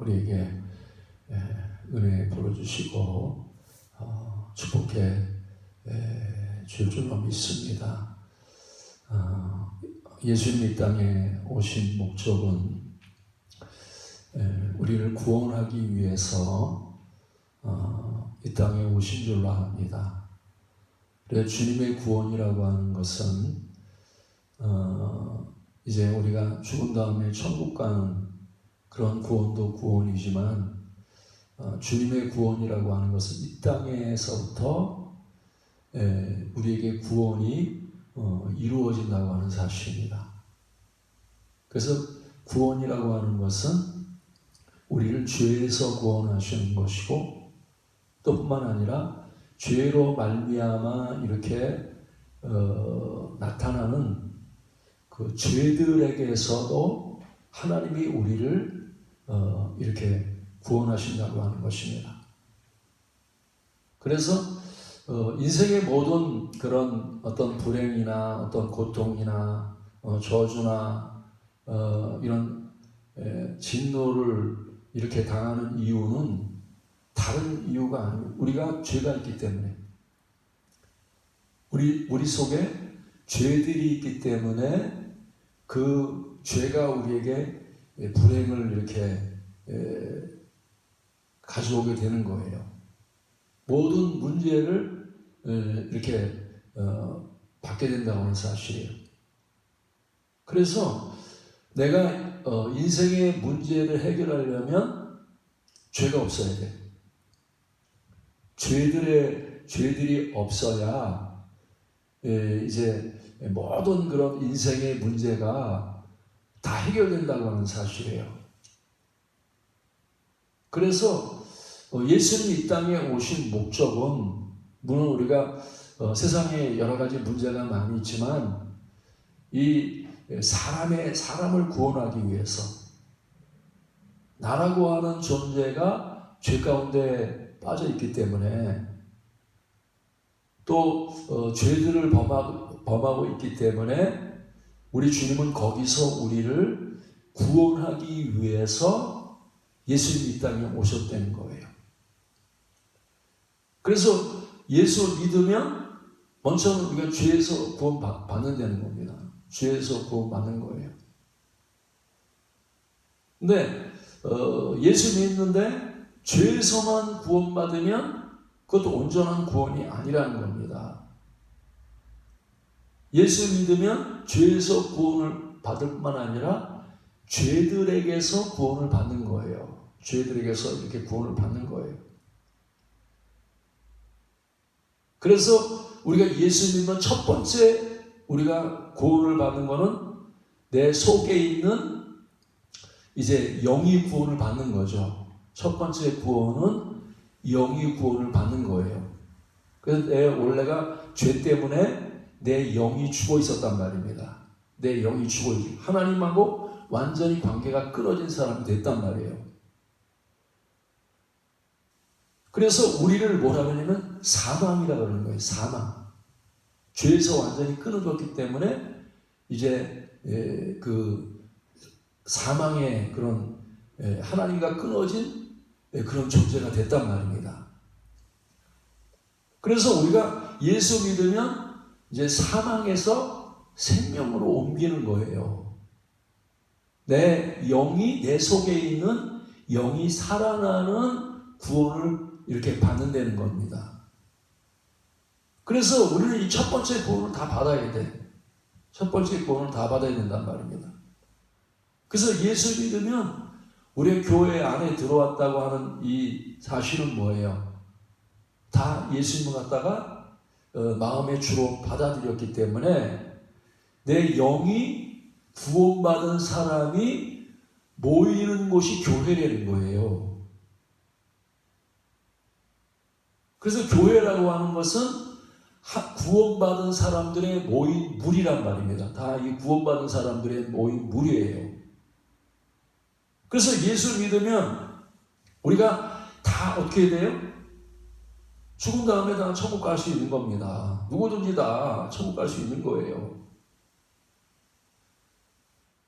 우리에게 은혜 불어주시고 축복해 줄 줄로 믿습니다. 예수님 이 땅에 오신 목적은 우리를 구원하기 위해서 이 땅에 오신 줄로 압니다. 그래서 주님의 구원이라고 하는 것은 이제 우리가 죽은 다음에 천국 가는 그런 구원도 구원이지만 주님의 구원이라고 하는 것은 이 땅에서부터 우리에게 구원이 이루어진다고 하는 사실입니다. 그래서 구원이라고 하는 것은 우리를 죄에서 구원하시는 것이고 또 뿐만 아니라 죄로 말미암아 이렇게 나타나는 그 죄들에게서도 하나님이 우리를 이렇게 구원하신다고 하는 것입니다. 그래서 인생의 모든 그런 어떤 불행이나 어떤 고통이나 저주나 이런 진노를 이렇게 당하는 이유는 다른 이유가 아니고 우리가 죄가 있기 때문에 우리 속에 죄들이 있기 때문에 그 죄가 우리에게 불행을 이렇게 가져오게 되는 거예요. 모든 문제를 이렇게 받게 된다고 하는 사실이에요. 그래서 내가 인생의 문제를 해결하려면 죄가 없어야 돼. 죄들이 없어야 이제 모든 그런 인생의 문제가 다 해결된다고 하는 사실이에요. 그래서 예수님이 이 땅에 오신 목적은 물론 우리가 세상에 여러 가지 문제가 많이 있지만 이 사람을 구원하기 위해서 나라고 하는 존재가 죄 가운데 빠져 있기 때문에 또 죄들을 범하고 있기 때문에 우리 주님은 거기서 우리를 구원하기 위해서 예수님이 이 땅에 오셨다는 거예요. 그래서 예수 믿으면 먼저는 우리가 죄에서 구원받는다는 겁니다. 죄에서 구원받는 거예요. 근데 예수 믿는데 죄에서만 구원받으면 그것도 온전한 구원이 아니라는 겁니다. 예수 믿으면 죄에서 구원을 받을 뿐만 아니라 죄들에게서 구원을 받는 거예요. 죄들에게서 이렇게 구원을 받는 거예요. 그래서 우리가 예수 믿는 첫 번째 우리가 구원을 받는 거는 내 속에 있는 이제 영이 구원을 받는 거죠. 첫 번째 구원은 영이 구원을 받는 거예요. 그래서 내 원래가 죄 때문에 내 영이 죽어 있었단 말입니다. 내 영이 죽어 있고 하나님하고 완전히 관계가 끊어진 사람이 됐단 말이에요. 그래서 우리를 뭐라 그러냐면 사망이라고 그러는 거예요. 사망. 죄에서 완전히 끊어졌기 때문에 이제 그 사망의 그런 하나님과 끊어진 그런 존재가 됐단 말입니다. 그래서 우리가 예수 믿으면 이제 사망에서 생명으로 옮기는 거예요. 내 영이 내 속에 있는 영이 살아나는 구원을 이렇게 받는다는 겁니다. 그래서 우리는 이 첫 번째 구원을 다 받아야 돼. 첫 번째 구원을 다 받아야 된단 말입니다. 그래서 예수 믿으면 우리 교회 안에 들어왔다고 하는 이 사실은 뭐예요? 다 예수님을 갖다가 마음의 주로 받아들였기 때문에 내 영이 구원받은 사람이 모이는 곳이 교회라는 거예요. 그래서 교회라고 하는 것은 구원받은 사람들의 모인 무리란 말입니다. 다 이 구원받은 사람들의 모인 무리예요. 그래서 예수 믿으면 우리가 다 어떻게 돼요? 죽은 다음에 다 천국 갈 수 있는 겁니다. 누구든지 다 천국 갈 수 있는 거예요.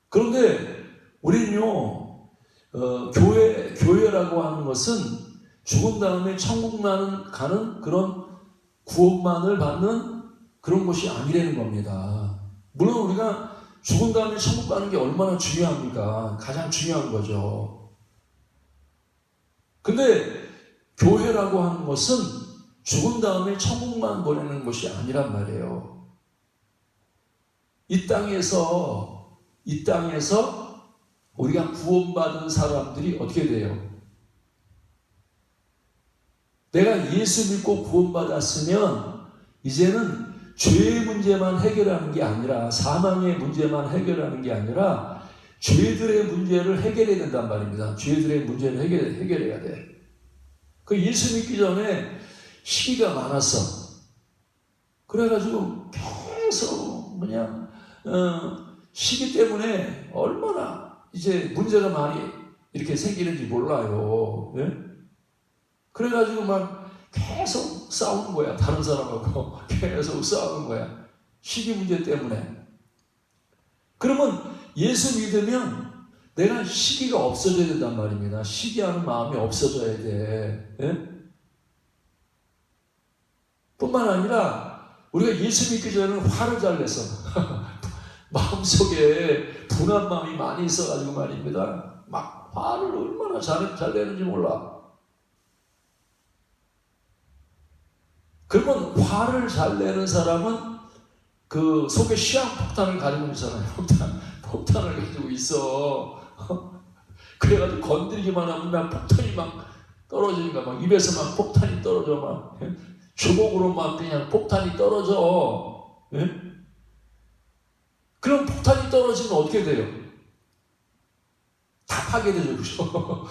그런데 우리는요, 교회라고 하는 것은 죽은 다음에 천국만 가는 그런 구원만을 받는 그런 것이 아니라는 겁니다. 물론 우리가 죽은 다음에 천국 가는 게 얼마나 중요합니까? 가장 중요한 거죠. 근데 교회라고 하는 것은 죽은 다음에 천국만 보내는 것이 아니란 말이에요. 이 땅에서 우리가 구원받은 사람들이 어떻게 돼요? 내가 예수 믿고 구원받았으면 이제는 죄의 문제만 해결하는 게 아니라, 사망의 문제만 해결하는 게 아니라 죄들의 문제를 해결해야 된단 말입니다. 죄들의 문제를 해결해야 돼. 그 예수 믿기 전에 시기가 많았어. 그래가지고 계속 그냥 시기 때문에 얼마나 이제 문제가 많이 이렇게 생기는지 몰라요. 예? 그래가지고 막 계속 싸우는 거야. 다른 사람하고 계속 싸우는 거야. 시기 문제 때문에. 그러면 예수 믿으면 내가 시기가 없어져야 된단 말입니다. 시기하는 마음이 없어져야 돼. 예? 뿐만 아니라 우리가 예수 믿기 전에는 화를 잘 내서 마음속에 분한 마음이 많이 있어가지고 말입니다. 막 화를 얼마나 잘 내는지 몰라. 그러면 화를 잘 내는 사람은 그 속에 시한폭탄을 가지고 있잖아요. 폭탄을 가지고 있어. 그래가지고 건드리기만 하면 막 폭탄이 막 떨어지니까 막 입에서 막 폭탄이 떨어져. 막 주먹으로 막 그냥 폭탄이 떨어져. 예? 그럼 폭탄이 떨어지면 어떻게 돼요? 다 파괴되죠. 그죠?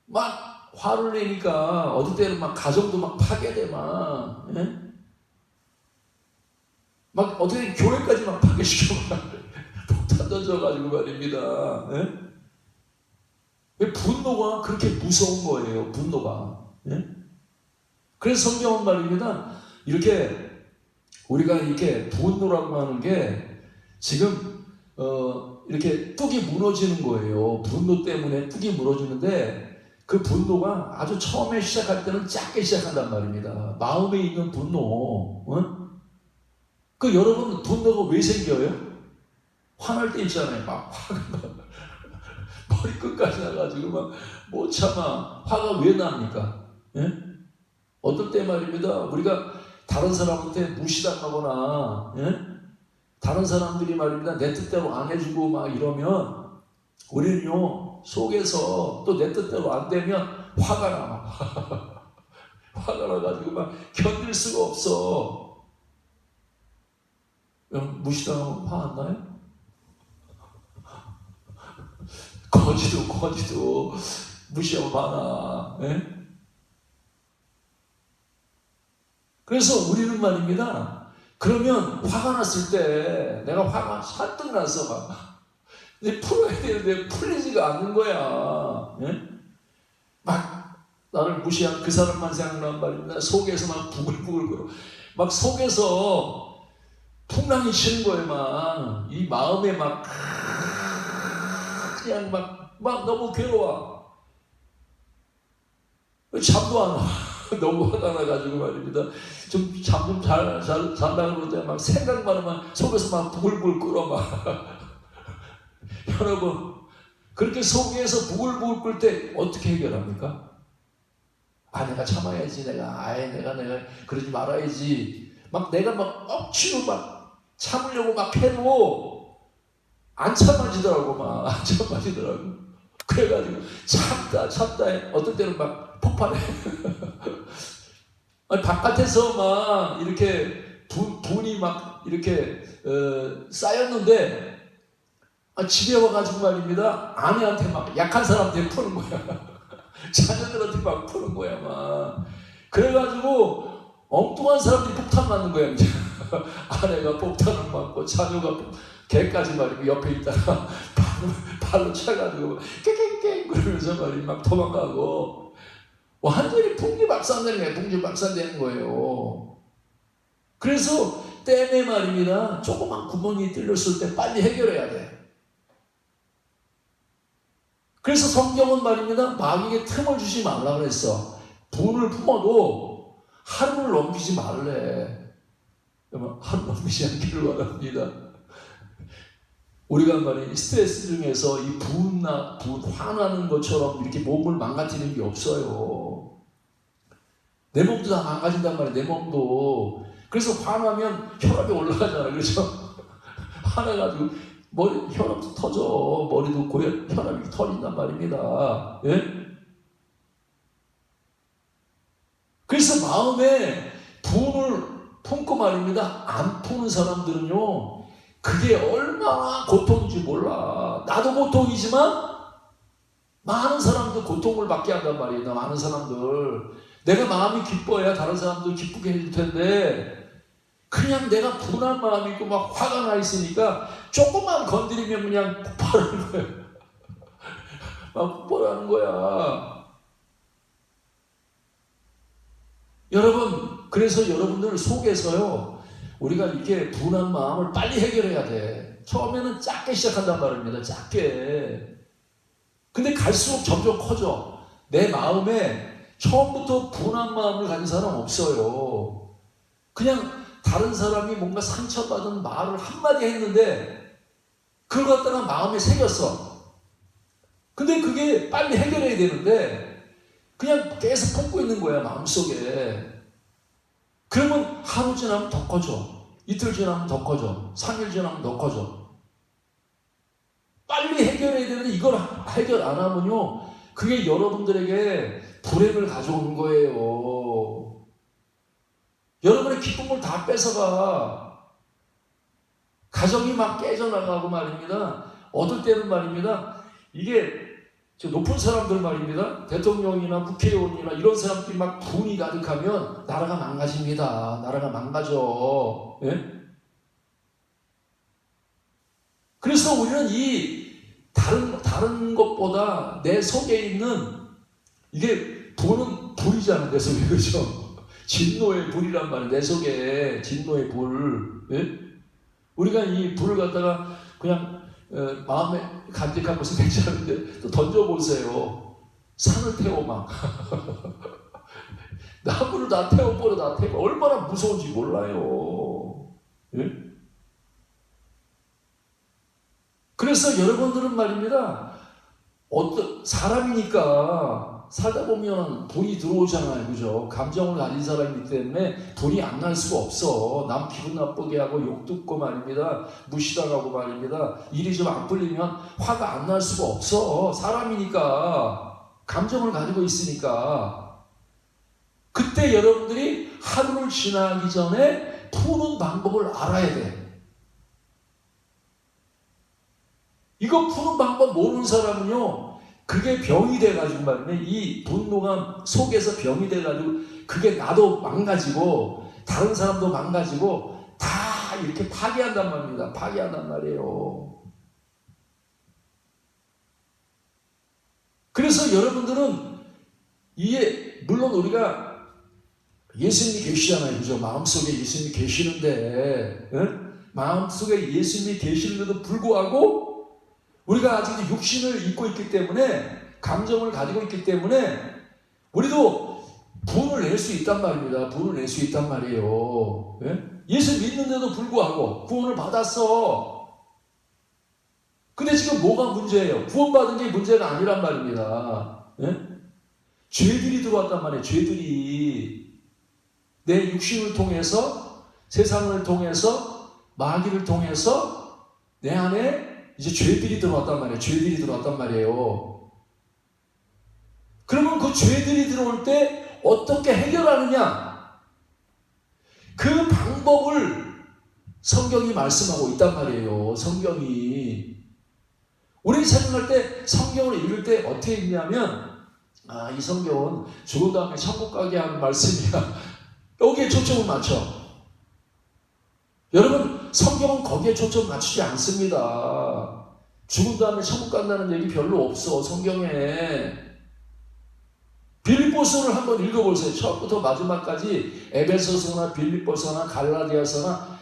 막 화를 내니까 어떨 때는 막 가정도 막 파괴돼. 막, 예? 막 어떻게 교회까지 막 파괴시켜. 폭탄 던져가지고 말입니다. 예? 분노가 그렇게 무서운 거예요. 분노가. 예? 그래서 성경은 말입니다. 이렇게 우리가 이렇게 분노라고 하는 게 지금 이렇게 뚝이 무너지는 거예요. 분노 때문에 뚝이 무너지는데 그 분노가 아주 처음에 시작할 때는 작게 시작한단 말입니다. 마음에 있는 분노. 그 여러분 분노가 왜 생겨요? 화날 때 있잖아요. 막 화가 머리끝까지 나가지고 막 못 참아. 화가 왜 납니까? 예? 어떨 때 말입니다. 우리가 다른 사람한테 무시당하거나, 예? 다른 사람들이 말입니다. 내 뜻대로 안 해주고 막 이러면 우리는요 속에서 또 내 뜻대로 안 되면 화가 나. 화가 나가지고 막 견딜 수가 없어. 여러분 무시당하면 화 안 나요? 거지도 무시하면 화나. 예? 그래서 우리는 말입니다. 그러면 화가 났을 때 내가 화가 잔뜩 나서 막 근데 풀어야 되는데 풀리지가 않는 거야. 예? 막 나를 무시한 그 사람만 생각나는 말입니다. 속에서 막 부글부글 끓어. 막 속에서 풍랑이 치는 거예요. 막 이 마음에 막 그냥 막 너무 괴로워. 잠도 안 와. 너무 화가 나가지고 말입니다. 좀 잠 좀 잔다고 그러는데 막 생각만 하면 속에서 막 부글부글 끓어. 막 여러분 그렇게 속에서 부글부글 끓을 때 어떻게 해결합니까? 내가 참아야지. 내가 그러지 말아야지. 막 내가 막 억지로 막 참으려고 막 해도 안 참아지더라고. 막 안 참아지더라고. 그래가지고 참다 어떨 때는 막 폭발해. 바깥에서 막 이렇게 분이 막 이렇게 쌓였는데 집에 와가지고 말입니다. 아내한테 막 약한 사람한테 푸는 거야. 자녀들한테 막 푸는 거야. 막 그래가지고 엉뚱한 사람들이 폭탄 맞는 거야. 이제 아내가 폭탄을 맞고 자녀가 개까지 말이고 옆에 있다가 발로 차가지고 깨깨깨 그러면서 말이 막 도망가고 완전히 풍지박산되는 거예요. 그래서 댐에 말입니다. 조그만 구멍이 뚫렸을 때 빨리 해결해야 돼. 그래서 성경은 말입니다. 마귀에게 틈을 주지 말라 그랬어. 분을 품어도 하루를 넘기지 말래. 하루 넘기지 않기를 바랍니다. 우리가 말이 스트레스 중에서 이 화나는 것처럼 이렇게 몸을 망가뜨리는 게 없어요. 내 몸도 다 망가진단 말이에요. 내 몸도. 그래서 화나면 혈압이 올라가잖아요. 그렇죠? 화나가지고 혈압도 터져. 머리도 혈압이 터진단 말입니다. 예? 그래서 마음에 분을 품고 말입니다. 안 푸는 사람들은요, 그게 얼마나 고통인지 몰라. 나도 고통이지만 많은 사람도 고통을 받게 한단 말이에요. 많은 사람들. 내가 마음이 기뻐야 다른 사람도 기쁘게 해줄 텐데 그냥 내가 분한 마음이 있고 막 화가 나 있으니까 조금만 건드리면 그냥 폭발하는 거야. 막 폭발하는 거야. 여러분, 그래서 여러분들 속에서요, 우리가 이렇게 분한 마음을 빨리 해결해야 돼. 처음에는 작게 시작한단 말입니다. 작게. 근데 갈수록 점점 커져. 내 마음에 처음부터 분한 마음을 가진 사람 없어요. 그냥 다른 사람이 뭔가 상처받은 말을 한마디 했는데 그걸 갖다가 마음에 새겼어. 근데 그게 빨리 해결해야 되는데 그냥 계속 품고 있는 거야, 마음속에. 그러면 하루 지나면 더 커져. 이틀 지나면 더 커져. 3일 지나면 더 커져. 빨리 해결해야 되는데 이걸 해결 안 하면요, 그게 여러분들에게 불행을 가져오는 거예요. 여러분의 기쁨을 다 뺏어가. 가정이 막 깨져나가고 말입니다. 어떨 때는 말입니다. 이게 높은 사람들 말입니다. 대통령이나 국회의원이나 이런 사람들이 막 분이 가득하면 나라가 망가집니다. 나라가 망가져. 예? 그래서 우리는 이 다른 것보다 내 속에 있는 이게 불은 불이잖아. 내 속에. 그렇죠? 진노의 불이란 말이야. 내 속에 진노의 불. 예? 우리가 이 불을 갖다가 그냥 마음에 간직하고 있으면 괜찮은데 또 던져보세요. 산을 태워 막. 나무를 다 태워버려. 다 태워. 얼마나 무서운지 몰라요. 예? 그래서 여러분들은 말입니다. 어떤 사람이니까 살다 보면 불이 들어오잖아요. 그죠? 감정을 가진 사람이기 때문에 불이 안 날 수가 없어. 남 기분 나쁘게 하고 욕 듣고 말입니다. 무시당하고 말입니다. 일이 좀 안 풀리면 화가 안 날 수가 없어. 사람이니까. 감정을 가지고 있으니까. 그때 여러분들이 하루를 지나기 전에 푸는 방법을 알아야 돼. 이거 푸는 방법 모르는 사람은요, 그게 병이 돼가지고 말이야. 이 분노가 속에서 병이 돼가지고 그게 나도 망가지고 다른 사람도 망가지고 다 이렇게 파괴한단 말입니다. 파괴한단 말이에요. 그래서 여러분들은 이게 물론 우리가 예수님이 계시잖아요. 그죠? 마음속에 예수님이 계시는데, 응? 마음속에 예수님이 계시는데도 불구하고 우리가 아직 육신을 입고 있기 때문에, 감정을 가지고 있기 때문에 우리도 분을 낼 수 있단 말입니다. 분을 낼 수 있단 말이에요. 예? 예수 믿는데도 불구하고 구원을 받았어. 근데 지금 뭐가 문제예요? 구원받은 게 문제가 아니란 말입니다. 예? 죄들이 들어왔단 말이에요. 죄들이 내 육신을 통해서, 세상을 통해서, 마귀를 통해서 내 안에 이제 죄들이 들어왔단 말이에요. 죄들이 들어왔단 말이에요. 그러면 그 죄들이 들어올 때 어떻게 해결하느냐? 그 방법을 성경이 말씀하고 있단 말이에요. 성경이. 우리 생각할 때, 성경을 읽을 때 어떻게 읽냐면, 이 성경은 죽은 다음에 천국 가게 하는 말씀이야. 여기에 초점을 맞춰. 여러분, 성경은 거기에 초점 맞추지 않습니다. 죽은 다음에 천국 간다는 얘기 별로 없어, 성경에. 빌립보서를 한번 읽어보세요. 처음부터 마지막까지 에베소서나 빌립보서나 갈라디아서나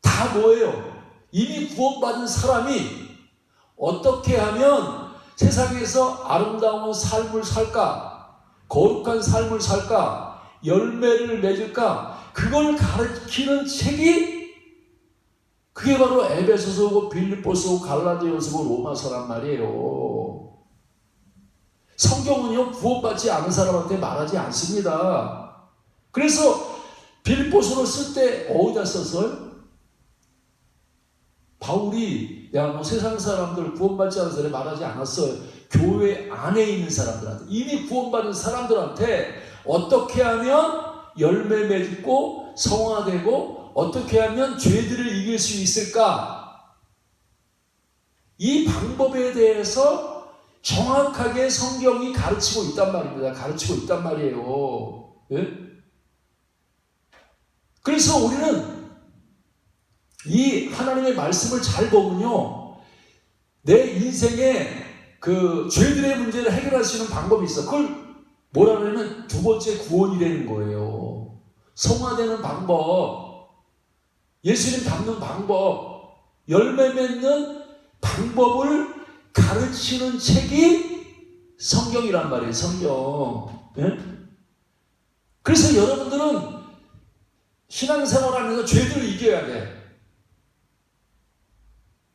다 뭐예요? 이미 구원받은 사람이 어떻게 하면 세상에서 아름다운 삶을 살까? 거룩한 삶을 살까? 열매를 맺을까? 그걸 가르치는 책이 그게 바로 에베소서고 빌립보서고 갈라디아서고 로마서란 말이에요. 성경은요, 구원받지 않은 사람한테 말하지 않습니다. 그래서 빌립보서를 쓸 때 어디다 썼어요? 바울이 야, 세상 사람들 구원받지 않은 사람에 말하지 않았어요. 교회 안에 있는 사람들한테, 이미 구원받은 사람들한테 어떻게 하면 열매 맺고 성화되고 어떻게 하면 죄들을 이길 수 있을까? 이 방법에 대해서 정확하게 성경이 가르치고 있단 말입니다. 가르치고 있단 말이에요. 예? 그래서 우리는 이 하나님의 말씀을 잘 보면요, 내 인생에 그 죄들의 문제를 해결할 수 있는 방법이 있어. 그걸 뭐라 그러면 두 번째 구원이 되는 거예요. 성화되는 방법, 예수님 닮는 방법, 열매 맺는 방법을 가르치는 책이 성경이란 말이에요. 성경. 예? 그래서 여러분들은 신앙생활하면서 죄들을 이겨야 돼.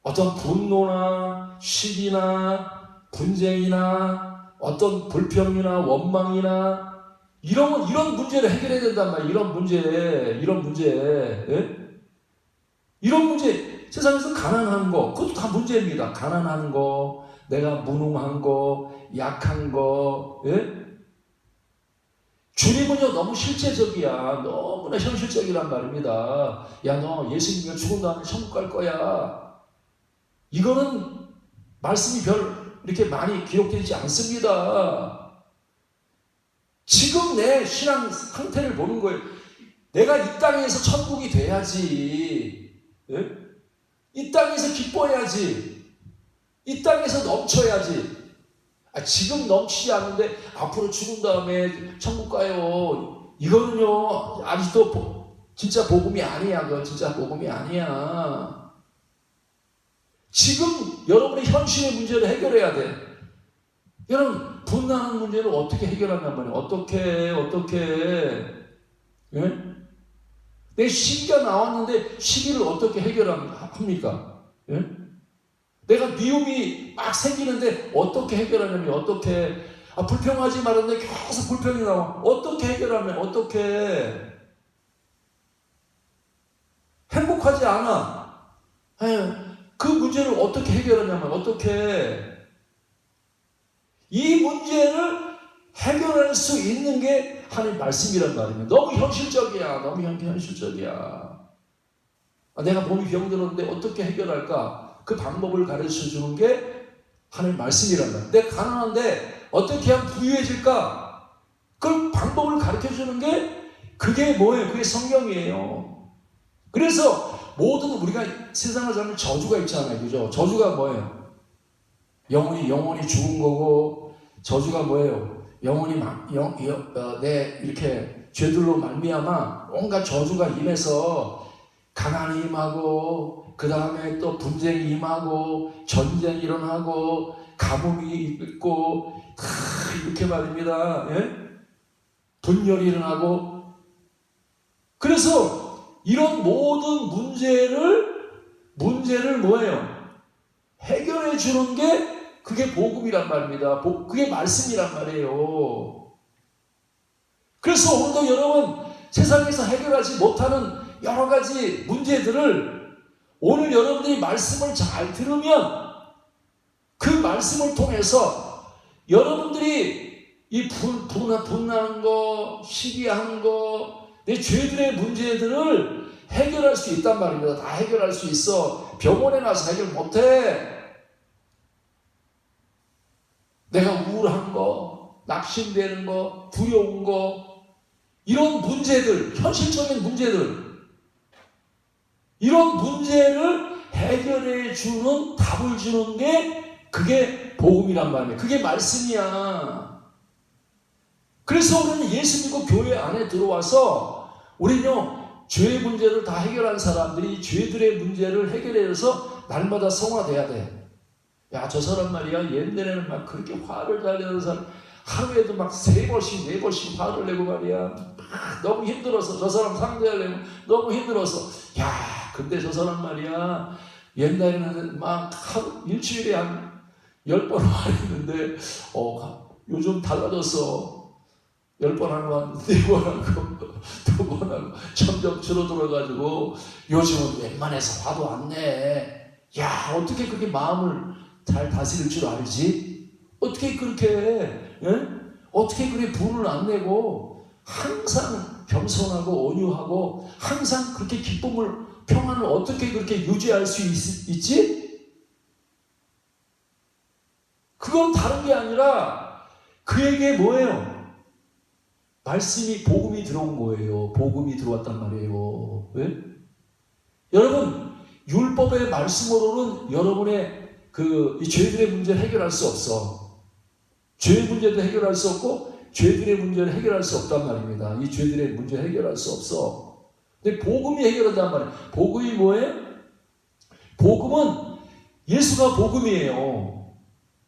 어떤 분노나 시기나 분쟁이나 어떤 불평이나 원망이나 이런 문제를 해결해야 된단 말이에요. 이런 문제. 예? 이런 문제, 세상에서 가난한 거, 그것도 다 문제입니다. 가난한 거, 내가 무능한 거, 약한 거, 예? 주님은요, 너무 실제적이야. 너무나 현실적이란 말입니다. 야, 너 예수님이 죽은 다음에 천국 갈 거야. 이거는 말씀이 별 이렇게 많이 기록되지 않습니다. 지금 내 신앙 상태를 보는 거예요. 내가 이 땅에서 천국이 돼야지. 예? 이 땅에서 기뻐해야지. 이 땅에서 넘쳐야지. 지금 넘치지 않는데 앞으로 죽은 다음에 천국 가요. 이거는요, 아직도 진짜 복음이 아니야. 그건 진짜 복음이 아니야. 지금 여러분의 현실의 문제를 해결해야 돼. 여러분, 분나는 문제를 어떻게 해결하냔 말이에요. 어떻게 예? 내 시기가 나왔는데 시기를 어떻게 해결합니까? 예? 내가 미움이 막 생기는데 어떻게 해결하냐면 어떻게 불평하지 말았는데 계속 불평이 나와. 어떻게 해결하면 어떻게 행복하지 않아. 예. 그 문제를 어떻게 해결하냐면 어떻게 이 문제를 해결할 수 있는 게 하나님 말씀이란 말입니다. 너무 현실적이야. 너무 현실적이야. 내가 몸이 병들었는데 어떻게 해결할까? 그 방법을 가르쳐 주는 게 하나님 말씀이란 말이야. 내가 가난한데 어떻게 하면 부유해질까? 그 방법을 가르쳐 주는 게 그게 뭐예요? 그게 성경이에요. 그래서 모든 우리가 세상을 살면 저주가 있잖아요. 그죠? 저주가 뭐예요? 영혼이 죽은 거고, 저주가 뭐예요? 영혼이 내 이렇게 죄들로 말미암아 온갖 저주가 임해서 가난이 임하고, 그 다음에 또 분쟁이 임하고, 전쟁이 일어나고, 가뭄이 있고, 이렇게 말입니다. 예? 분열이 일어나고. 그래서 이런 모든 문제를 뭐예요? 해결해 주는 게 그게 복음이란 말입니다. 그게 말씀이란 말이에요. 그래서 오늘도 여러분 세상에서 해결하지 못하는 여러 가지 문제들을 오늘 여러분들이 말씀을 잘 들으면 그 말씀을 통해서 여러분들이 이 분한 거, 시기한 거, 내 죄들의 문제들을 해결할 수 있단 말입니다. 다 해결할 수 있어. 병원에 가서 해결 못해. 내가 우울한 거, 낙심되는 거, 두려운 거, 이런 문제들, 현실적인 문제들, 이런 문제를 해결해 주는, 답을 주는 게 그게 복음이란 말이에요. 그게 말씀이야. 그래서 우리는 예수 믿고 교회 안에 들어와서 우리는요, 죄의 문제를 다 해결한 사람들이 죄들의 문제를 해결해서 날마다 성화돼야 돼. 야, 저 사람 말이야, 옛날에는 막 그렇게 화를 잘 내는 사람, 하루에도 막 3번씩, 4번씩 화를 내고 말이야. 너무 힘들어서, 저 사람 상대하려면 너무 힘들어서. 야, 근데 저 사람 말이야, 옛날에는 막 일주일에 한 10번 화냈는데, 요즘 달라졌어. 10번 하고 한 4번 하고 2번 하고 점점 줄어들어가지고 요즘은 웬만해서 화도 안 내. 야, 어떻게 그렇게 마음을 잘 다스릴 줄 알지? 어떻게 그렇게 해? 예? 어떻게 그렇게 분을 안 내고 항상 겸손하고 온유하고 항상 그렇게 기쁨을 평안을 어떻게 그렇게 유지할 수 있지? 그건 다른 게 아니라 그에게 뭐예요? 말씀이 복음이 들어온 거예요. 복음이 들어왔단 말이에요. 왜? 여러분, 율법의 말씀으로는 여러분의 이 죄들의 문제를 해결할 수 없어. 죄의 문제도 해결할 수 없고 죄들의 문제를 해결할 수 없단 말입니다. 이 죄들의 문제를 해결할 수 없어. 근데 복음이 해결한단 말이에요. 복음이 뭐예요? 복음은 예수가 복음이에요.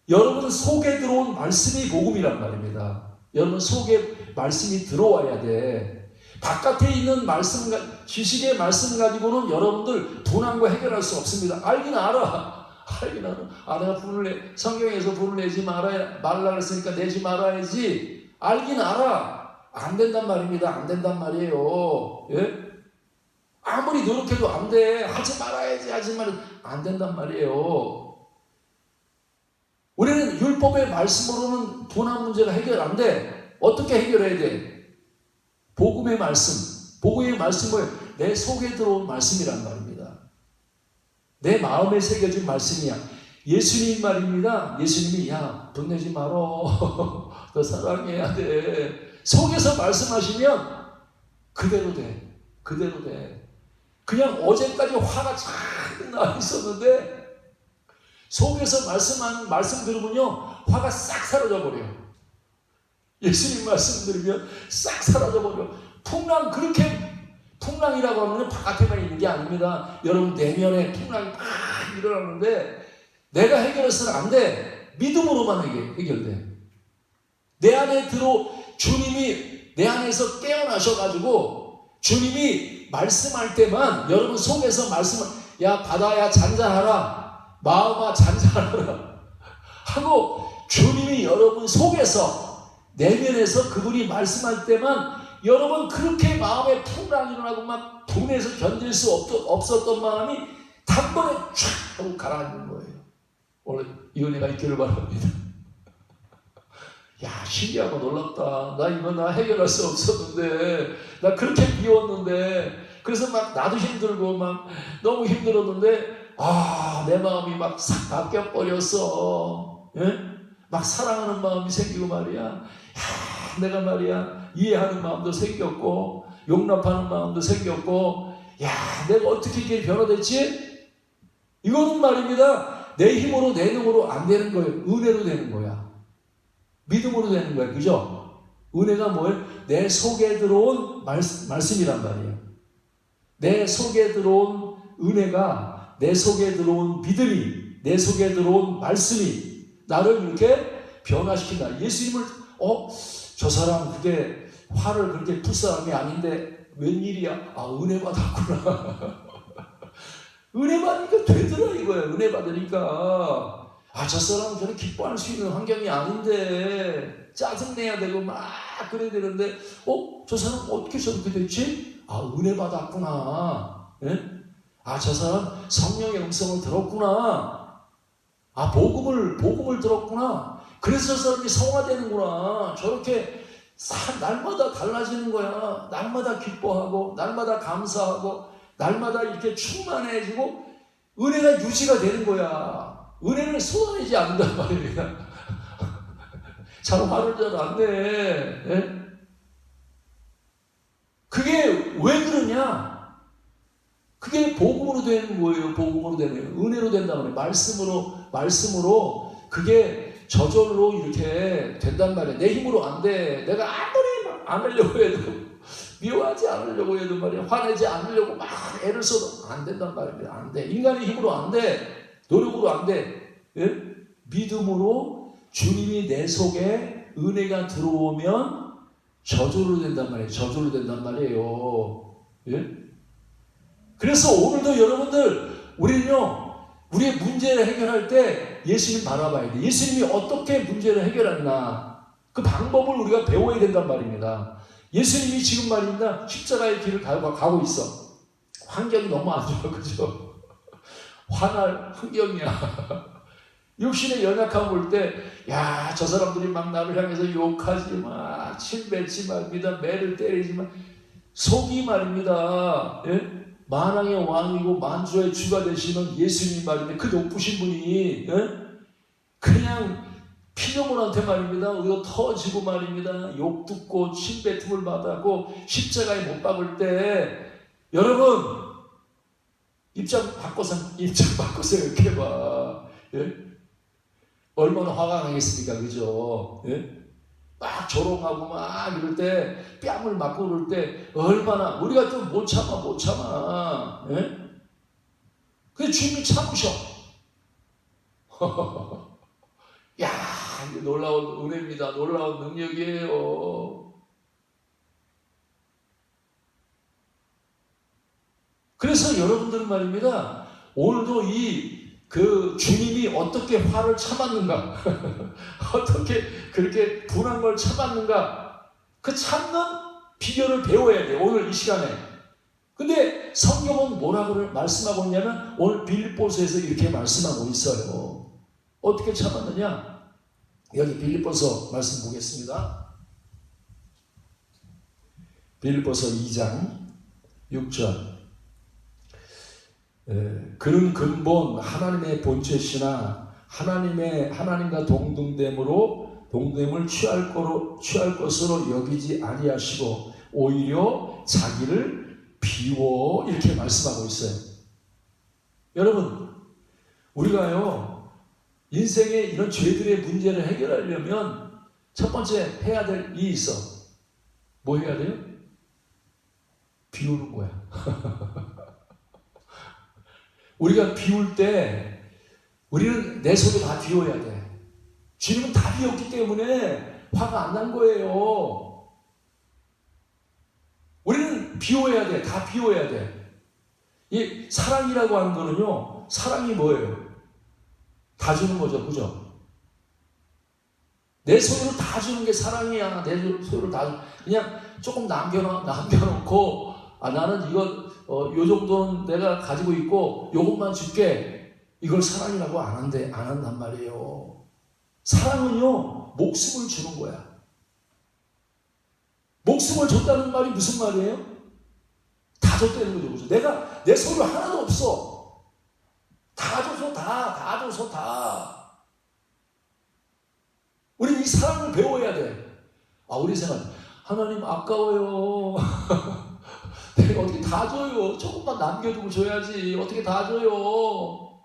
여러분 속에 들어온 말씀이 복음이란 말입니다. 여러분 속에 말씀이 들어와야 돼. 바깥에 있는 말씀, 지식의 말씀 가지고는 여러분들 분한과 해결할 수 없습니다. 알긴 알아. 알긴 알아. 내가 성경에서 분을 내지 말라 그랬으니까 내지 말아야지. 알긴 알아. 안 된단 말입니다. 안 된단 말이에요. 예? 아무리 노력해도 안 돼. 하지 말아야지. 안 된단 말이에요. 우리는 율법의 말씀으로는 분한 문제가 해결 안 돼. 어떻게 해결해야 돼? 복음의 말씀. 복음의 말씀은 내 속에 들어온 말씀이란 말입니다. 내 마음에 새겨진 말씀이야. 예수님 말입니다. 예수님이 분내지 말어. 너 사랑해야 돼. 속에서 말씀하시면 그대로 돼. 그대로 돼. 그냥 어제까지 화가 잘 나 있었는데 속에서 말씀 들으면요 화가 싹 사라져 버려요. 예수님 말씀 들으면 싹 사라져 버려. 풍랑이라고 하면 바깥에만 있는 게 아닙니다. 여러분 내면에 풍랑이 막 일어나는데 내가 해결해서는 안 돼. 믿음으로만 해결돼. 내 안에 주님이 내 안에서 깨어나셔가지고 주님이 말씀할 때만 여러분 속에서 야 바다야 잔잔하라. 마음아 잔잔하라 하고 주님이 여러분 속에서 내면에서 그분이 말씀할 때만 여러분 그렇게 마음에 풍랑이 일어나고 막 분해서 견딜 수 없었던 마음이 단번에 촥 하고 가라앉는 거예요. 오늘 이 은혜가 있기를 바랍니다. 야 신기하고 놀랍다. 나 해결할 수 없었는데 나 그렇게 비웠는데 그래서 막 나도 힘들고 막 너무 힘들었는데 내 마음이 막 싹 바뀌어버렸어. 예? 막 사랑하는 마음이 생기고 말이야. 내가 말이야 이해하는 마음도 생겼고 용납하는 마음도 생겼고 내가 어떻게 이게 변화됐지? 이거는 말입니다. 내 힘으로 내 능으로 안 되는 거예요. 은혜로 되는 거야. 믿음으로 되는 거야. 그죠? 은혜가 뭐예요? 내 속에 들어온 말씀이란 말이에요. 내 속에 들어온 은혜가 내 속에 들어온 믿음이 내 속에 들어온 말씀이 나를 이렇게 변화시킨다. 예수님을 저 사람 그게 화를 그렇게 풀 사람이 아닌데 웬일이야? 은혜 받았구나. 은혜 받으니까 되더라 이거야. 은혜 받으니까 저 사람은 저는 기뻐할 수 있는 환경이 아닌데 짜증내야 되고 막 그래야 되는데 저 사람 어떻게 저렇게 됐지? 은혜 받았구나. 예? 저 사람 성령의 음성을 들었구나. 복음을 들었구나. 그래서 저 사람이 성화되는구나. 저렇게 날마다 달라지는 거야. 날마다 기뻐하고 날마다 감사하고 날마다 이렇게 충만해지고 은혜가 유지가 되는 거야. 은혜를 쏟아내지 않는단 말입니다. 잘 화를 잘 안 내. 예? 그게 왜 그러냐? 그게 복음으로 되는 거예요. 복음으로 되는 거예요. 은혜로 된단 말이에요. 말씀으로 그게 저절로 이렇게 된단 말이에요. 내 힘으로 안 돼. 내가 아무리 막 안 하려고 해도 미워하지 않으려고 해도 말이야 화내지 않으려고 막 애를 써도 안 된단 말입니다. 안 돼. 인간의 힘으로 안 돼. 노력으로 안 돼. 예? 믿음으로 주님이 내 속에 은혜가 들어오면 저절로 된단 말이에요. 저절로 된단 말이에요. 예? 그래서 오늘도 여러분들 우리는요, 우리의 문제를 해결할 때 예수님 바라봐야 돼. 예수님이 어떻게 문제를 해결했나 그 방법을 우리가 배워야 된단 말입니다. 예수님이 지금 말입니다, 십자가의 길을 가고 있어. 환경이 너무 안 좋아, 그죠? 화날 환경이야. 육신의 연약함 볼 때, 야, 저 사람들이 막 나를 향해서 욕하지 마, 침뱉지 말입니다, 매를 때리지 마. 속이 말입니다, 예? 만왕의 왕이고 만주의 주가 되시는 예수님 말인데, 그 높으신 분이, 예? 그냥 피조물한테 말입니다, 우리가 터지고 말입니다, 욕 듣고 침뱉음을 받았고 십자가에 못 박을 때, 여러분 입장 바꿔서 생각해봐. 예? 얼마나 화가 나겠습니까, 그죠? 예? 막 조롱하고 막 이럴 때, 뺨을 맞고 그럴 때 얼마나 우리가 좀 못 참아. 예? 근데 주님이 참으셔. 야, 이게 놀라운 은혜입니다. 놀라운 능력이에요. 그래서 여러분들은 말입니다, 오늘도 그 주님이 어떻게 화를 참았는가, 어떻게 그렇게 분한 걸 참았는가, 그 참는 비결을 배워야 돼요, 오늘 이 시간에. 근데 성경은 뭐라고 말씀하고 있냐면, 오늘 빌립보서에서 이렇게 말씀하고 있어요. 어떻게 참았느냐? 여기 빌립보서 말씀 보겠습니다. 빌립보서 2장 6절. 그는 근본 하나님의 본체시나 하나님과 동등됨을 취할 것으로 여기지 아니하시고 오히려 자기를 비워, 이렇게 말씀하고 있어요. 여러분, 우리가요, 인생의 이런 죄들의 문제를 해결하려면 첫 번째 해야 될 일이 있어. 뭐 해야 돼요? 비우는 거야. 우리가 비울 때 우리는 내 속에 다 비워야 돼. 주님은 다 비웠기 때문에 화가 안 난 거예요. 우리는 비워야 돼. 다 비워야 돼. 이 사랑이라고 하는 거는요, 사랑이 뭐예요? 다 주는 거죠, 그죠? 내 손으로 다 주는 게 사랑이야. 내 손으로 다 그냥 조금 남겨놓고, 나는 이거 요 정도는 내가 가지고 있고 요것만 줄게, 이걸 사랑이라고 안 한단 말이에요. 사랑은요, 목숨을 주는 거야. 목숨을 줬다는 말이 무슨 말이에요? 다 줬다는 거죠, 그죠? 내가 내 손으로 하나도 없어. 다 줘서 다. 우리 이 사랑을 배워야 돼. 우리 생각, 하나님 아까워요. 내가 어떻게 다 줘요? 조금만 남겨두고 줘야지. 어떻게 다 줘요?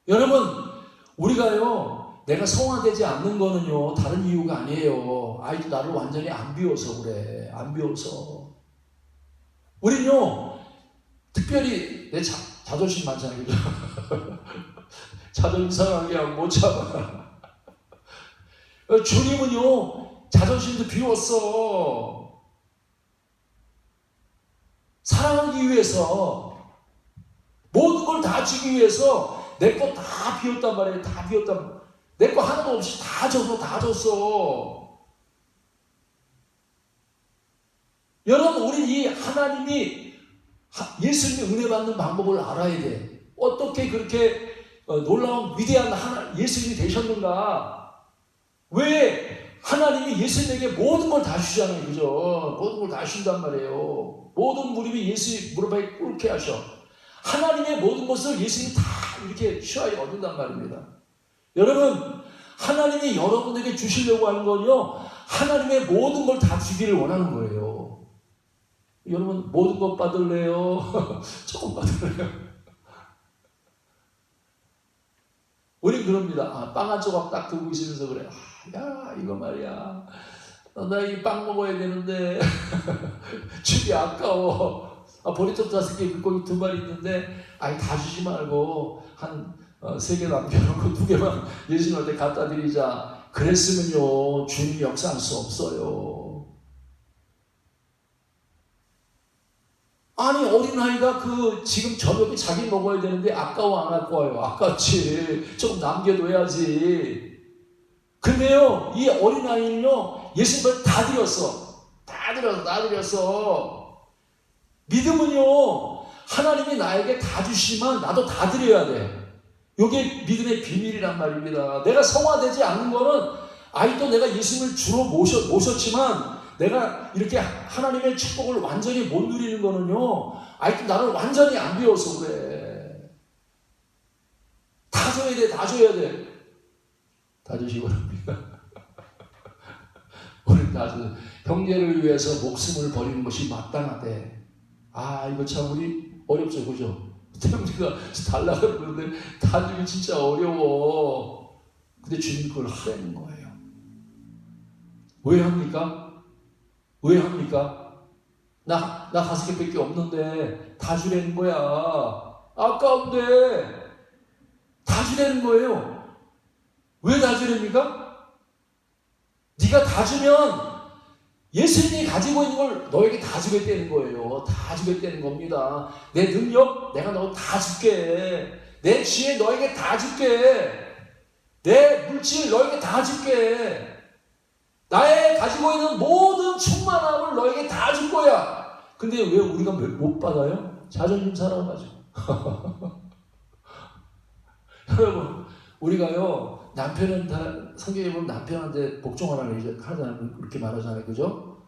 여러분, 우리가요, 내가 성화되지 않는 거는요, 다른 이유가 아니에요. 아이도 나를 완전히 안 비워서 그래. 안 비워서. 우리는요, 특별히 내 자존심 많잖아요, 그죠? 자존심 상하게 하고 못 참아. 주님은요, 자존심도 비웠어. 사랑하기 위해서, 모든 걸 다 주기 위해서 내 거 다 비웠단 말이에요. 다 비웠단. 내 거 하나도 없이 다 줬어. 여러분, 우리 이 하나님이, 예수님이 은혜 받는 방법을 알아야 돼. 어떻게 그렇게 놀라운 위대한 예수님이 되셨는가? 왜 하나님이 예수님에게 모든 걸 다 주잖아요, 그죠? 모든 걸 다 주신단 말이에요. 모든 무릎이 예수 무릎에 꿇게 하셔. 하나님의 모든 것을 예수님이 다 이렇게 취하여 얻는단 말입니다. 여러분, 하나님이 여러분에게 주시려고 하는 건요, 하나님의 모든 걸 다 주기를 원하는 거예요. 여러분, 모든 것 받을래요? 조금 받을래요? 우린 그럽니다. 빵 한 조각 딱 들고 있으면서 그래. 야, 이거 말이야, 나 이 빵 먹어야 되는데 주기 아까워. 보리톱 5개, 물고기 2마리 있는데, 다 주지 말고 한 3개 남겨놓고 2개만 예수님한테 갖다 드리자. 그랬으면요, 주님이 역사할 수 없어요. 아니, 어린아이가 지금 저녁에 자기 먹어야 되는데 아까워 안 아까워요? 아깝지. 조금 남겨둬야지. 근데요, 이 어린아이는요, 예수님을 다 드렸어. 다 드렸어. 믿음은요, 하나님이 나에게 다 주시면 나도 다 드려야 돼. 이게 믿음의 비밀이란 말입니다. 내가 성화되지 않는 거는 아직도 내가 예수님을 주로 모셨지만 내가 이렇게 하나님의 축복을 완전히 못 누리는 거는요, 아직도 나를 완전히 안 배워서 그래. 다 줘야 돼. 다 주시기 바랍니다. 우리 다 형제를 위해서 목숨을 버리는 것이 마땅하대. 이거 참 우리 어렵죠, 그죠? 우리가 달라고 그러는데 다 주기 진짜 어려워. 근데 주님 그걸 하라는 거예요. 왜 합니까? 나 5개밖에 없는데 다 주라는 거야. 아까운데 다 주라는 거예요. 왜 다 주랍니까? 네가 다 주면 예수님이 가지고 있는 걸 너에게 다 주겠다는 거예요. 다 주겠다는 겁니다. 내 능력 내가 너 다 줄게. 내 지혜 너에게 다 줄게. 내 물질 너에게 다 줄게. 나의 가지고 있는 모든 충만함을 너에게 다 줄 거야. 근데 왜 우리가 못 받아요? 자존심 살아가지고. 여러분, 우리가요, 남편은 성경에 보면 남편한테 복종하라고 하잖아요. 그렇게 말하잖아요. 그죠?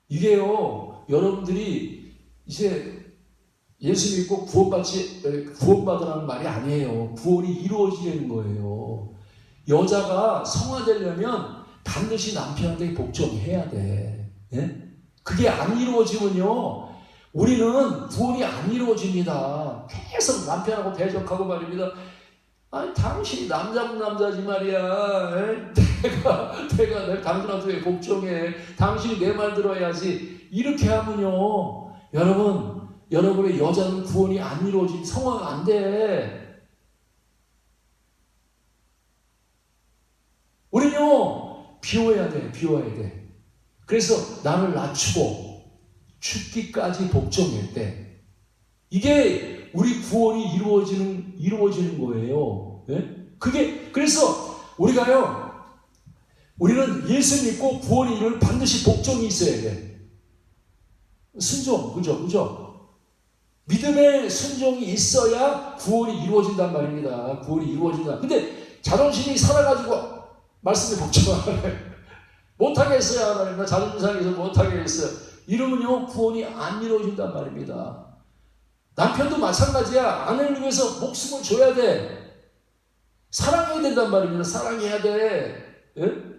이게요, 여러분들이 이제 예수 믿고 구원받으라는 말이 아니에요. 구원이 이루어지는 거예요. 여자가 성화되려면 반드시 남편한테 복종해야 돼. 예? 그게 안 이루어지면요, 우리는 구원이 안 이루어집니다. 계속 남편하고 대적하고 말입니다. 당신이 남자지 말이야. 내가 당신한테 왜 복종해? 당신이 내 말 들어야지. 이렇게 하면요, 여러분의 여자는 구원이 안 이루어진 성화가 안 돼. 우리는요, 비워야 돼. 그래서 나를 낮추고 죽기까지 복종했대. 이게 우리 구원이 이루어지는 거예요. 네? 그래서 우리는 예수 믿고 구원이 이루면 반드시 복종이 있어야 돼. 순종, 그죠? 믿음의 순종이 있어야 구원이 이루어진단 말입니다. 구원이 이루어진다. 근데 자존심이 살아가지고 말씀에 복종 안 해. 못하겠어요, 하나님. 나 자존심 상해서 못하겠어요. 이러면요, 구원이 안 이루어진단 말입니다. 남편도 마찬가지야. 아내를 위해서 목숨을 줘야 돼. 사랑해야 된단 말입니다. 사랑해야 돼. 예?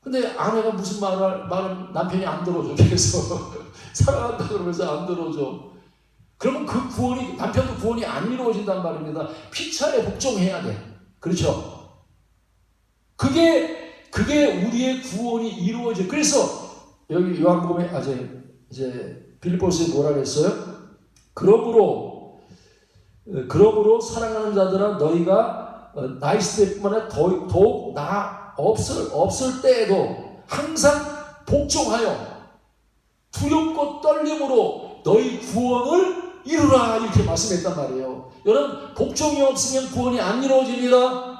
근데 아내가 무슨 말을 남편이 안 들어줘. 계속 사랑한다 그러면서 안 들어줘. 그러면 남편도 구원이 안 이루어진단 말입니다. 피차에 복종해야 돼. 그렇죠? 그게 우리의 구원이 이루어져. 그래서 여기 요한복음에 이제 빌립보서에 뭐라 그랬어요? 그러므로 사랑하는 자들아, 너희가 나 있을 때뿐만 아니라 더욱 나 없을 때에도 항상 복종하여 두렵고 떨림으로 너희 구원을 이루라, 이렇게 말씀했단 말이에요. 여러분, 복종이 없으면 구원이 안 이루어집니다.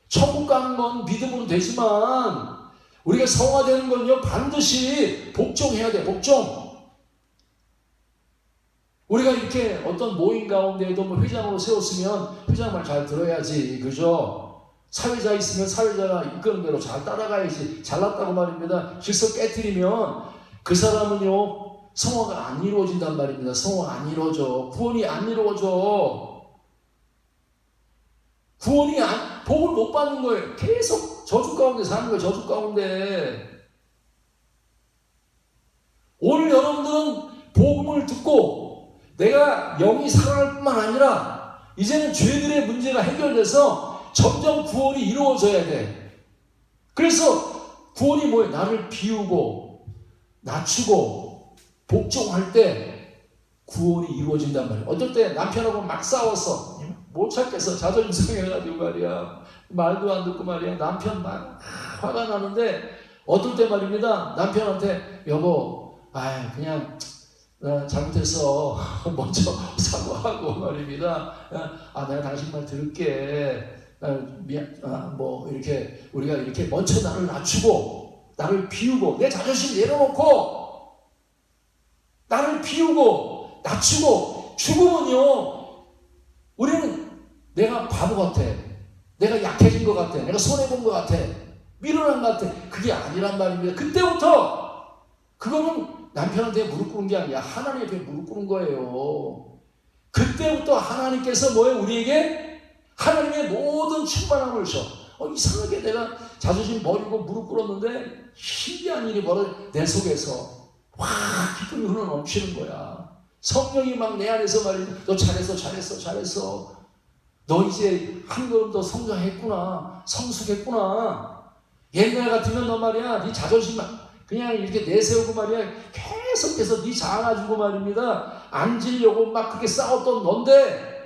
천국 가는 건 믿음으로 되지만 우리가 성화되는 건요, 반드시 복종해야 돼. 복종. 우리가 이렇게 어떤 모임 가운데에도 회장으로 세웠으면 회장 말 잘 들어야지, 그죠? 사회자 있으면 사회자가 이끄는 대로 잘 따라가야지. 잘났다고 말입니다. 질서 깨트리면 그 사람은요, 성화가 안 이루어진단 말입니다. 성화 안 이루어져. 구원이 안 이루어져. 복을 못 받는 거예요. 계속 저주 가운데 사는 거예요. 저주 가운데. 오늘 여러분들은 복음을 듣고 내가 영이 살아날 뿐만 아니라 이제는 죄들의 문제가 해결돼서 점점 구원이 이루어져야 돼. 그래서 구원이 뭐예요? 나를 비우고 낮추고 복종할 때 구원이 이루어진단 말이에요. 어떨 때 남편하고 막 싸웠어. 못 찾겠어. 자존심 상해가지고 말이야. 말도 안 듣고 말이야. 남편 막 화가 나는데 어떨 때 말입니다. 남편한테 여보, 그냥 잘못했어. 먼저 사과하고 말입니다. 내가 당신 말 들을게. 이렇게 우리가 이렇게 먼저 나를 낮추고 나를 비우고 내 자존심 내려놓고 나를 비우고 낮추고 죽으면요, 우리는 내가 바보 같아, 내가 약해진 것 같아, 내가 손해본 것 같아, 미련한 것 같아. 그게 아니란 말입니다. 그때부터 그거는 남편한테 무릎 꿇은 게 아니야. 하나님 앞에 무릎 꿇은 거예요. 그때부터 하나님께서 우리에게 하나님의 모든 충만함을 줘. 이상하게 내가 자존심 버리고 무릎 꿇었는데 신기한 일이 벌어져. 내 속에서 기쁨이 흘러넘치는 거야. 성령이 막 내 안에서 말이야. 너 잘했어. 너 이제 한 걸음 더 성장했구나. 성숙했구나. 옛날 같으면 너 말이야, 네 자존심 그냥 이렇게 내세우고 말이야, 계속해서 네 자아 가지고 말입니다, 앉으려고 막 그렇게 싸웠던 넌데,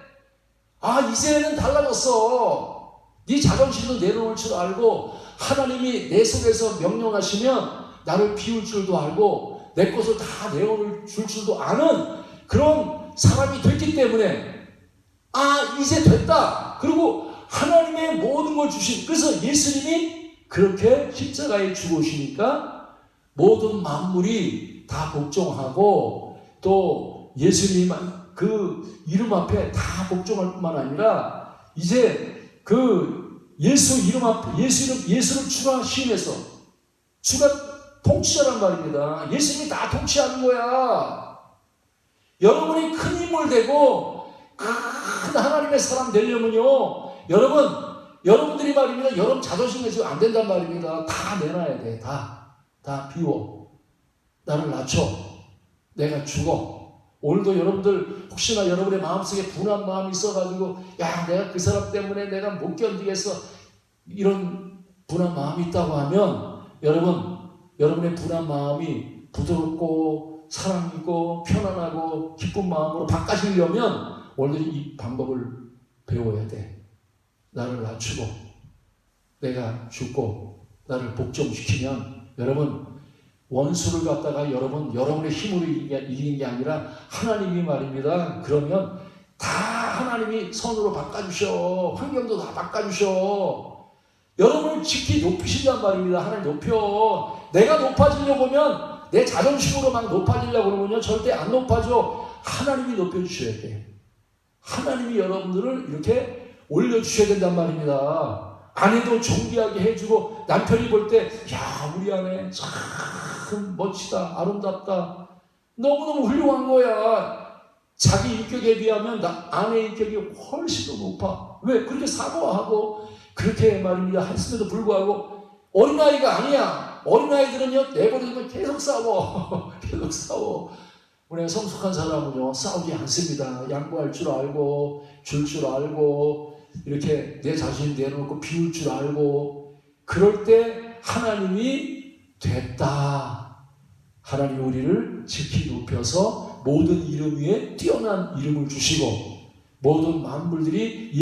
이제는 달라졌어. 네 자존심도 내려놓을 줄 알고 하나님이 내 속에서 명령하시면 나를 비울 줄도 알고 내 것을 다 내어놓을 줄도 아는 그런 사람이 됐기 때문에 이제 됐다. 그리고 하나님의 모든 걸 주신, 그래서 예수님이 그렇게 십자가에 죽으시니까 모든 만물이 다 복종하고 또 예수님 그 이름 앞에 다 복종할 뿐만 아니라 이제 그 예수 이름 앞에 예수를 주가 시인해서 주가 통치자란 말입니다. 예수님이 다 통치하는 거야. 여러분이 큰 힘을 대고 큰 하나님의 사람 되려면요, 여러분들이 말입니다, 여러분 자존심 내지면 안 된단 말입니다. 다 내놔야 돼. 다 비워. 나를 낮춰. 내가 죽어. 오늘도 여러분들 혹시나 여러분의 마음속에 분한 마음이 있어가지고 내가 그 사람 때문에 내가 못 견디겠어, 이런 분한 마음이 있다고 하면 여러분의 분한 마음이 부드럽고 사랑 있고 편안하고 기쁜 마음으로 바꿔지려면 오늘 이 방법을 배워야 돼. 나를 낮추고 내가 죽고 나를 복종시키면 여러분, 원수를 갖다가 여러분의 힘으로 이기는 게 아니라 하나님이 말입니다. 그러면 다 하나님이 선으로 바꿔주셔. 환경도 다 바꿔주셔. 여러분을 지키 높이신단 말입니다. 하나님 높여. 내가 높아지려고 하면 내 자존심으로 막 높아지려고 그러면요, 절대 안 높아져. 하나님이 높여주셔야 돼. 하나님이 여러분들을 이렇게 올려주셔야 된단 말입니다. 아내도 존귀하게 해주고 남편이 볼 때 우리 아내 참 멋지다, 아름답다, 너무너무 훌륭한 거야. 자기 인격에 비하면 아내의 인격이 훨씬 더 높아. 왜? 그렇게 사고하고 그렇게 말입니다 했음에도 불구하고 어린아이가 아니야. 어린아이들은요, 내버려두면 계속 싸워. 계속 싸워. 우리 성숙한 사람은요, 싸우지 않습니다. 양보할 줄 알고 줄 줄 알고 이렇게 내 자신을 내려놓고 비울 줄 알고, 그럴 때 하나님이 됐다. 하나님이 우리를 지키 높여서 모든 이름 위에 뛰어난 이름을 주시고 모든 만물들이